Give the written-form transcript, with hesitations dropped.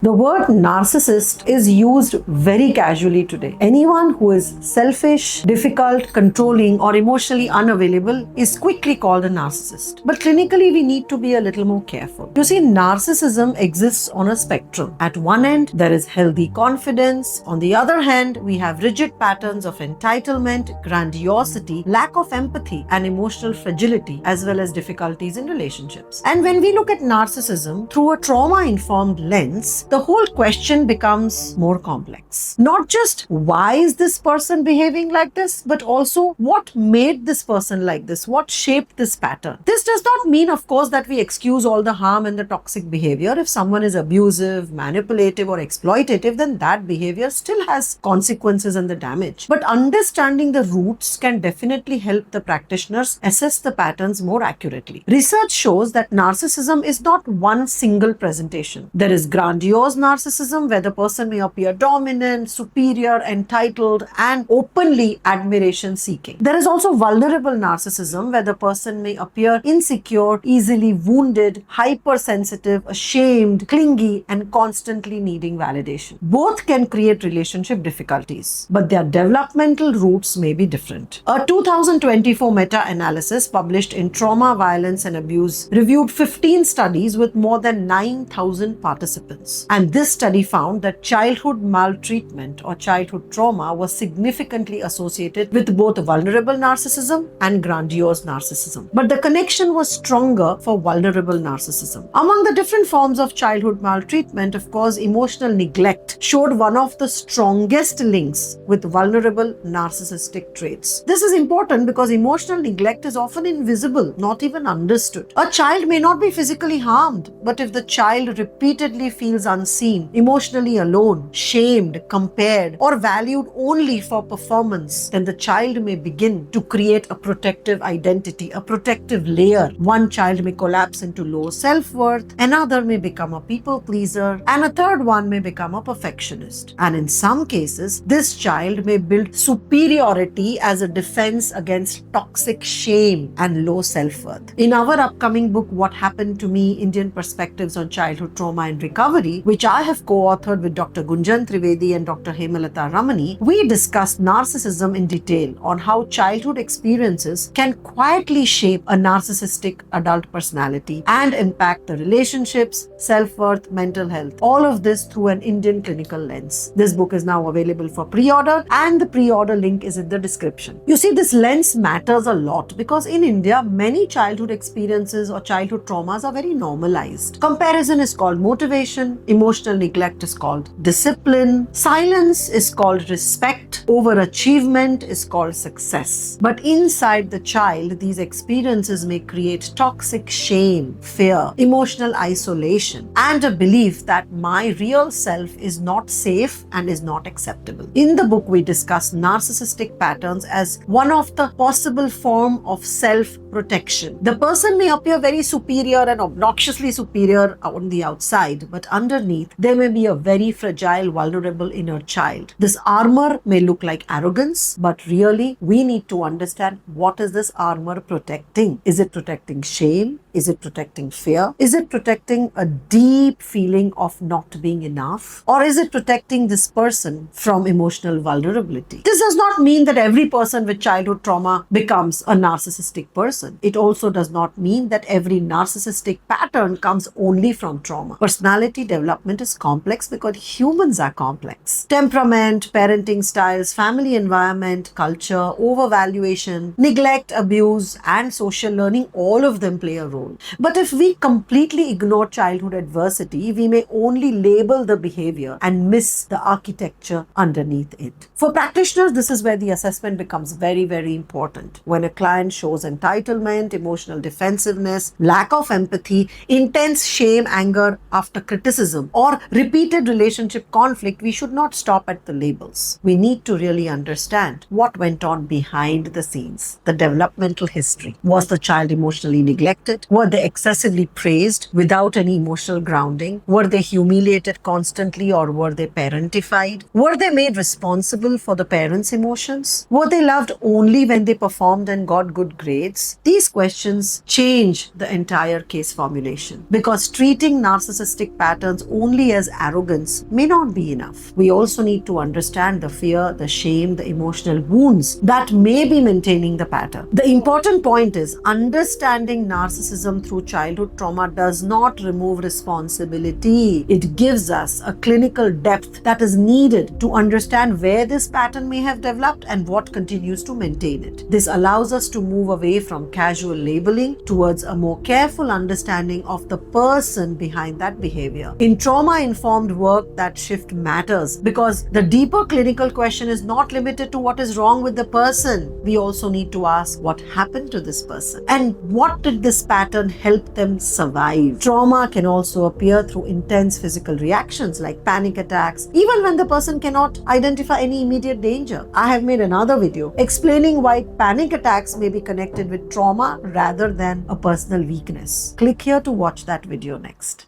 The word narcissist is used very casually today. Anyone who is selfish, difficult, controlling, or emotionally unavailable is quickly called a narcissist. But clinically, we need to be a little more careful. You see, narcissism exists on a spectrum. At one end, there is healthy confidence. On the other hand, we have rigid patterns of entitlement, grandiosity, lack of empathy, and emotional fragility, as well as difficulties in relationships. And when we look at narcissism through a trauma-informed lens, the whole question becomes more complex. Not just why is this person behaving like this, but also what made this person like this, what shaped this pattern. This does not mean, of course, that we excuse all the harm and the toxic behavior. If someone is abusive, manipulative, or exploitative, then that behavior still has consequences and the damage. But understanding the roots can definitely help the practitioners assess the patterns more accurately. Research shows that narcissism is not one single presentation. There is grandiose narcissism, where the person may appear dominant, superior, entitled, and openly admiration seeking. There is also vulnerable narcissism, where the person may appear insecure, easily wounded, hypersensitive, ashamed, clingy, and constantly needing validation. Both can create relationship difficulties, but their developmental roots may be different. A 2024 meta-analysis published in Trauma, Violence and Abuse reviewed 15 studies with more than 9,000 participants. And this study found that childhood maltreatment or childhood trauma was significantly associated with both vulnerable narcissism and grandiose narcissism. But the connection was stronger for vulnerable narcissism. Among the different forms of childhood maltreatment, of course, emotional neglect showed one of the strongest links with vulnerable narcissistic traits. This is important because emotional neglect is often invisible, not even understood. A child may not be physically harmed, but if the child repeatedly feels unseen, emotionally alone, shamed, compared, or valued only for performance, then the child may begin to create a protective identity, a protective layer. One child may collapse into low self-worth, another may become a people pleaser, and a third one may become a perfectionist. And in some cases, this child may build superiority as a defense against toxic shame and low self-worth. In our upcoming book, What Happened to Me: Indian Perspectives on Childhood Trauma and Recovery, which I have co-authored with Dr. Gunjan Trivedi and Dr. Hemalata Ramani, we discussed narcissism in detail on how childhood experiences can quietly shape a narcissistic adult personality and impact the relationships, self-worth, mental health. All of this through an Indian clinical lens. This book is now available for pre-order, and the pre-order link is in the description. You see, this lens matters a lot because in India, many childhood experiences or childhood traumas are very normalized. Comparison is called motivation, emotional neglect is called discipline, silence is called respect, overachievement is called success. But inside the child, these experiences may create toxic shame, fear, emotional isolation, and a belief that my real self is not safe and is not acceptable. In the book, we discuss narcissistic patterns as one of the possible form of self-protection. The person may appear very superior and obnoxiously superior on the outside, but underneath, there may be a very fragile, vulnerable inner child. This armor may look like arrogance, but really, we need to understand, what is this armor protecting? Is it protecting shame? Is it protecting fear? Is it protecting a deep feeling of not being enough? Or is it protecting this person from emotional vulnerability? This does not mean that every person with childhood trauma becomes a narcissistic person. It also does not mean that every narcissistic pattern comes only from trauma. Personality development is complex because humans are complex. Temperament, parenting styles, family environment, culture, overvaluation, neglect, abuse, and social learning, all of them play a role. But if we completely ignore childhood adversity, we may only label the behavior and miss the architecture underneath it. For practitioners, this is where the assessment becomes very, very important. When a client shows entitlement, emotional defensiveness, lack of empathy, intense shame, anger after criticism, or repeated relationship conflict, we should not stop at the labels. We need to really understand what went on behind the scenes, the developmental history. Was the child emotionally neglected? Were they excessively praised without any emotional grounding? Were they humiliated constantly, or were they parentified? Were they made responsible for the parents' emotions? Were they loved only when they performed and got good grades? These questions change the entire case formulation, because treating narcissistic patterns only as arrogance may not be enough. We also need to understand the fear, the shame, the emotional wounds that may be maintaining the pattern. The important point is understanding narcissism through childhood trauma does not remove responsibility. It gives us a clinical depth that is needed to understand where this pattern may have developed and what continues to maintain it. This allows us to move away from casual labeling towards a more careful understanding of the person behind that behavior. In trauma-informed work, that shift matters because the deeper clinical question is not limited to what is wrong with the person. We also need to ask what happened to this person and what did this pattern help them survive. Trauma can also appear through intense physical reactions like panic attacks, even when the person cannot identify any immediate danger. I have made another video explaining why panic attacks may be connected with trauma rather than a personal weakness. Click here to watch that video next.